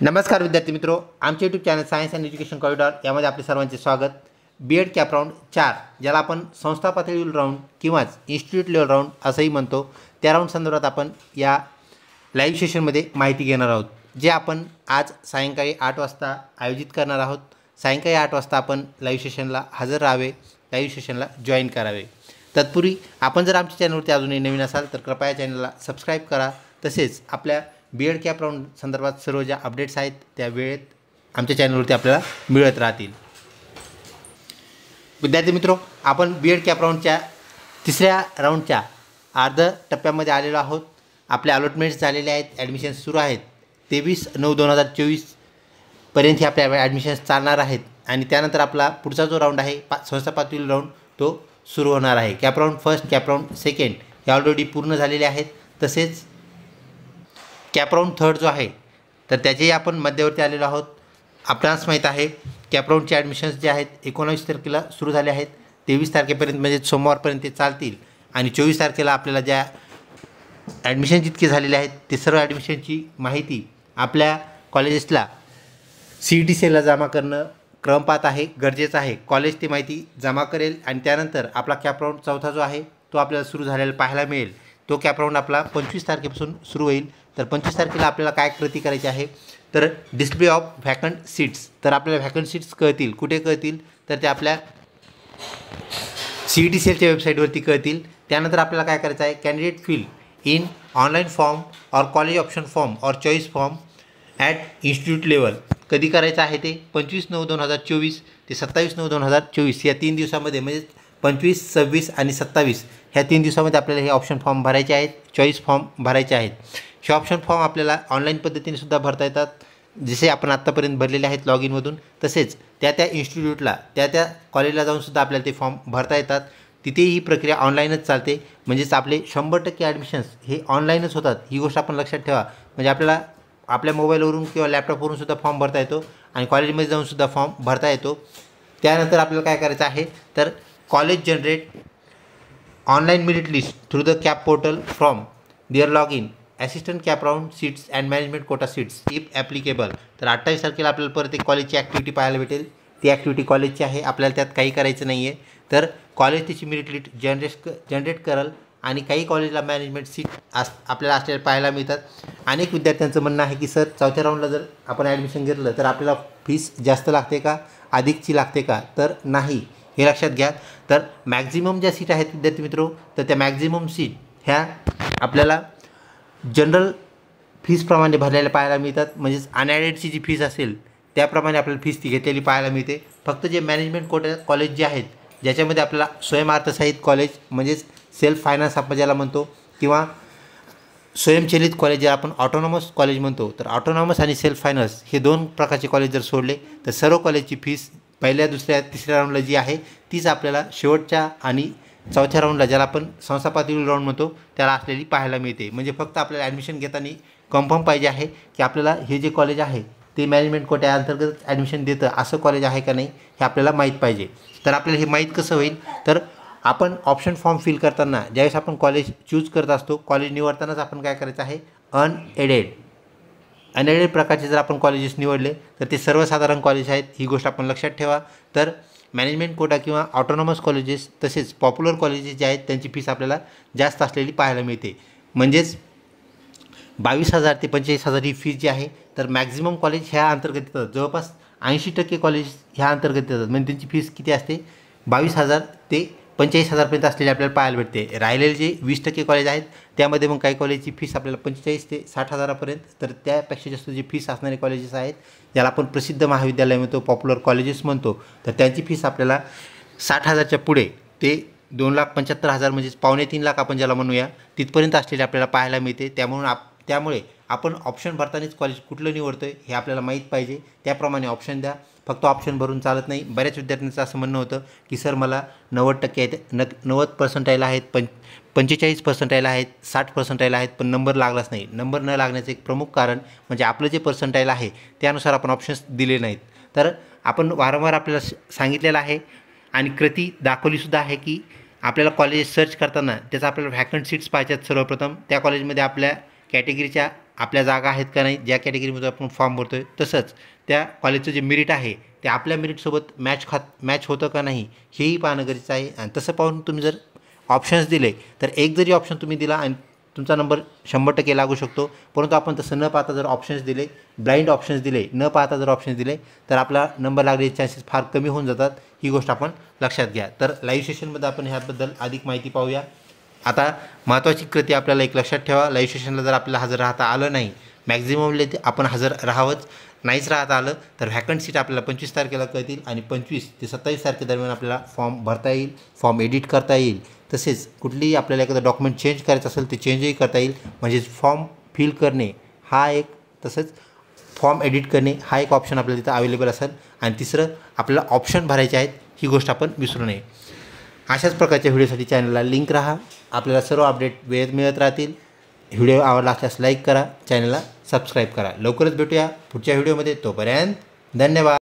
नमस्कार विद्यार्थी मित्रों, आमचे YouTube channel science and education corridor यामध्ये आपले सर्वांचे स्वागत। बीएड कॅप राऊंड 4 ज्याला आपण संस्था पातळीवरील राऊंड किंवा इन्स्टिट्यूट लेवल राऊंड असंही म्हणतो, त्या राऊंड संदर्भात आपण या लाईव्ह सेशनमध्ये माहिती घेणार आहोत, जे आपण आज सायंकाळी 8 वाजता आयोजित करणार आहोत। सायंकाळी 8 वाजता आपण लाईव्ह सेशनला हजर राहावे, लाईव्ह सेशनला जॉईन करावे। तत्पूर्वी आपण जर आमच्या चॅनलवरती अजूनही नवीन असाल तर कृपया चॅनलला सबस्क्राईब करा। तसेच आपल्या बीएड कॅप राऊंड संदर्भात सर्व ज्या अपडेट्स आहेत त्या वेळेत आमच्या चॅनलवरती आपल्याला मिळत राहतील। विद्यार्थी मित्रों, आपण बीएड कॅप राऊंडच्या तिसऱ्या राऊंडच्या अर्ध टप्प्यामध्ये आलेलो आहोत। आपले अलॉटमेंट्स झालेले आहेत, ॲडमिशन्स सुरू आहेत। 23/9/2024 पर्यंत हे आपल्या ॲडमिशन्स चालणार आहेत आणि त्यानंतर आपला पुढचा जो राऊंड आहे संस्था पातळीवरील राऊंड तो सुरू होणार आहे। Cap round first, cap round second हे ऑलरेडी पूर्ण झालेले आहेत। तसेच कॅप राऊंड थर्ड जो आहे तर त्याचेही आपण मध्यवर्ती आलेलो आहोत। आपणास माहीत आहे कॅप राऊंडचे ॲडमिशन्स जे आहेत 19 तारखेला सुरू झाले आहेत, 23 तारखेपर्यंत म्हणजे सोमवारपर्यंत ते चालतील आणि 24 तारखेला आपल्याला ज्या ॲडमिशन जितके झालेले आहेत ते सर्व ॲडमिशनची माहिती आपल्या कॉलेजेसला CET सेलला जमा करणं क्रमपात आहे, गरजेचं आहे। कॉलेज ती माहिती जमा करेल आणि त्यानंतर आपला कॅप राऊंड चौथा जो आहे तो आपल्याला सुरू झालेला पाहायला मिळेल। तो कॅप राऊंड आपला 25 तारखेपासून सुरू होईल। तर 25 तारखेला आपल्याला काय कृती करायची आहे तर डिस्प्ले ऑफ व्हॅकंट सीट्स, तर आपल्याला व्हॅकंट सीट्स कळतील, कुठे कळतील तर ते आपल्या CET सेलच्या वेबसाईटवरती कळतील। त्यानंतर आपल्याला काय करायचं आहे, candidate fill in online form और कॉलेज ऑप्शन फॉर्म और choice form at institute level कधी करायचं आहे ते 25/9/2024 ते 27/9/2024 या 3 दिवसामध्ये, म्हणजे 25, 26 आणि 27 ह्या 3 दिवसामध्ये आपल्याला हे ऑप्शन फॉर्म भरायचे आहेत, चॉईस फॉर्म भरायचे आहेत। हे ऑप्शन फॉर्म आपल्याला ऑनलाईन पद्धतीने सुद्धा भरता येतात, जसे आपण आत्तापर्यंत भरलेले आहेत लॉग इनमधून। तसेच त्या इन्स्टिट्यूटला त्या कॉलेजला जाऊन सुद्धा आपल्याला ते फॉर्म भरता येतात। तिथेही ही प्रक्रिया ऑनलाईनच चालते, म्हणजेच आपले 100% ॲडमिशन्स हे ऑनलाईनच होतात। ही गोष्ट आपण लक्षात ठेवा, म्हणजे आपल्याला आपल्या मोबाईलवरून किंवा लॅपटॉपवरून सुद्धा फॉर्म भरता येतो आणि कॉलेजमध्ये जाऊन सुद्धा फॉर्म भरता येतो। त्यानंतर आपल्याला काय करायचं आहे तर college generate online merit list through the CAP portal from there log in assistant CAP round seats and management quota seats if applicable. तर 28 तारखेला आपल्याला परत एक कॉलेजची ॲक्टिव्हिटी पाहायला भेटेल, ती ॲक्टिव्हिटी कॉलेजची आहे, आपल्याला त्यात काही करायचं नाही आहे। तर कॉलेज त्याची मेरिट लिस्ट जनरेट करेल आणि काही कॉलेजला मॅनेजमेंट सीट आपल्याला असलेल्या पाहायला मिळतात। अनेक विद्यार्थ्यांचं म्हणणं आहे की सर चौथ्या राऊंडला जर आपण ॲडमिशन घेतलं तर आपल्याला फीस जास्त लागते का, अधिकची लागते का, तर नाही, हे लक्षात घ्या। तर मॅक्झिमम ज्या सीट आहेत विद्यार्थी मित्रो, तर त्या मॅक्झिमम सीट ह्या आपल्याला जनरल फीसप्रमाणे भरलेल्या पाहायला मिळतात, म्हणजेच अनॲडेडची जी फीस असेल त्याप्रमाणे आपल्याला फीस ती घेतलेली पाहायला मिळते। फक्त जे मॅनेजमेंट कोटा कॉलेज जे आहेत ज्याच्यामध्ये आपल्याला स्वयंअर्थसहाय्यित कॉलेज म्हणजेच सेल्फ फायनान्स आपण ज्याला म्हणतो किंवा स्वयंचलित कॉलेज ज्याला आपण ऑटोनॉमस कॉलेज म्हणतो, तर ऑटोनॉमस आणि सेल्फ फायनान्स हे 2 प्रकारचे कॉलेज जर सोडले तर सर्व कॉलेजची फीस पहिल्या, दुसऱ्या, तिसऱ्या राऊंडला जी आहे तीच आपल्याला शेवटच्या आणि चौथ्या राऊंडला ज्याला आपण संस्था पातळीवरील राऊंड म्हणतो त्याला असलेली पाहायला मिळते। म्हणजे फक्त आपल्याला ॲडमिशन घेताना कन्फर्म पाहिजे आहे की आपल्याला हे जे कॉलेज आहे ते मॅनेजमेंट कोट्या अंतर्गत ॲडमिशन देतं असं कॉलेज आहे का नाही हे आपल्याला माहीत पाहिजे। तर आपल्याला हे माहीत कसं होईल तर आपण ऑप्शन फॉर्म फिल करताना ज्यावेळेस आपण कॉलेज चूज करत असतो, कॉलेज निवडतानाच आपण काय करायचं आहे, अनएडेड प्रकारचे जर आपण कॉलेजेस निवडले तर ते सर्वसाधारण कॉलेज आहेत, ही गोष्ट आपण लक्षात ठेवा। तर मॅनेजमेंट कोटा किंवा ऑटोनॉमस कॉलेजेस तसेच पॉप्युलर कॉलेजेस जे आहेत त्यांची फीस आपल्याला जास्त असलेली पाहायला मिळते, म्हणजेच 22,000 ते 45,000 ही फीस जी आहे। तर मॅक्झिमम कॉलेज ह्या अंतर्गत येतात, जवळपास 80% कॉलेज ह्या अंतर्गत येतात, म्हणजे त्यांची फीस किती असते 22,000 ते 45,000 असलेली आपल्याला पाहायला भेटते। राहिलेले जे 20% कॉलेज आहेत त्यामध्ये मग काही कॉलेजची फीस आपल्याला 45,000 ते 60,000 तर त्यापेक्षा जास्त जी फीस असणारे कॉलेजेस आहेत ज्याला आपण प्रसिद्ध महाविद्यालय म्हणतो, पॉप्युलर कॉलेजेस म्हणतो, तर त्यांची फीस आपल्याला 60,000च्या पुढे ते 2,75,000 म्हणजेच 2.25 लाख आपण ज्याला म्हणूया तिथपर्यंत असलेली आपल्याला पाहायला मिळते। त्यामुळे आपण ऑप्शन भरतानाच कॉलेज कुठलं निवडतो आहे हे आपल्याला माहीत पाहिजे, त्याप्रमाणे ऑप्शन द्या। फक्त ऑप्शन भरून चालत नाही। बऱ्याच विद्यार्थ्यांचं असं म्हणणं होतं की सर मला 90% आहेत, 90% आहेत, 45% आहेत, 60% आहेत, पण नंबर लागलाच नाही। नंबर न लागण्याचं एक प्रमुख कारण म्हणजे आपलं जे पर्सेंटाईल आहे त्यानुसार आपण ऑप्शन्स दिले नाहीत। तर आपण वारंवार आपल्याला सांगितलेलं आहे आणि कृती दाखवलीसुद्धा आहे की आपल्याला कॉलेज सर्च करताना त्याचा आपल्याला व्हॅकंट सीट्स पाहिजेत। सर्वप्रथम त्या कॉलेजमध्ये आपल्या कॅटेगरीच्या आपल्या जागा आहेत का नाही, ज्या कॅटेगरीमध्ये आपण फॉर्म भरतो आहे तसंच त्या कॉलेजचं जे मेरिट आहे ते आपल्या मेरिटसोबत मॅच होतं का नाही हेही पाहणं गरजेचं आहे. आणि तसं पाहून तुम्ही जर ऑप्शन्स दिले तर एक जरी ऑप्शन तुम्ही दिला आणि तुमचा नंबर 100% लागू शकतो. परंतु आपण तसं न पाहता जर ऑप्शन्स दिले, ब्लाइंड ऑप्शन्स दिले, न पाहता जर ऑप्शन्स दिले तर आपला नंबर लागण्याचे चान्सेस फार कमी होऊन जातात. ही गोष्ट आपण लक्षात घ्या. तर लाईव्ह सेशनमध्ये आपण ह्याबद्दल अधिक माहिती पाहूया. आता महत्त्वाची कृती आपल्याला एक लक्षात ठेवा, लाईव्ह सेशनला जर आपल्याला हजर राहता आलं नाही, मॅक्झिममले आपण हजर राहावंच, नाहीच राहता आलं तर व्हॅकंट सीट आपल्याला 25 तारखेला कळतील आणि 25 ते 27 तारखेदरम्यान आपल्याला फॉर्म भरता येईल, फॉर्म एडिट करता येईल. तसेच कुठलीही आपल्याला एखादं डॉक्युमेंट चेंज करायचं असेल ते चेंजही करता येईल. म्हणजेच फॉर्म फिल करणे हा एक, तसंच फॉर्म एडिट करणे हा एक ऑप्शन आपल्याला तिथं अवेलेबल असेल. आणि तिसरं आपल्याला ऑप्शन भरायचे आहेत, ही गोष्ट आपण विसरू नये. अशाच प्रकारच्या व्हिडिओसाठी चॅनलला लिंक राहा. आपल्याला सर्व अपडेट वेळेत मिळत राहतील. व्हिडिओ आवडला असल्यास लाईक करा, चॅनलला सबस्क्राईब करा. लवकरच भेटूया पुढच्या व्हिडिओमध्ये. तोपर्यंत धन्यवाद.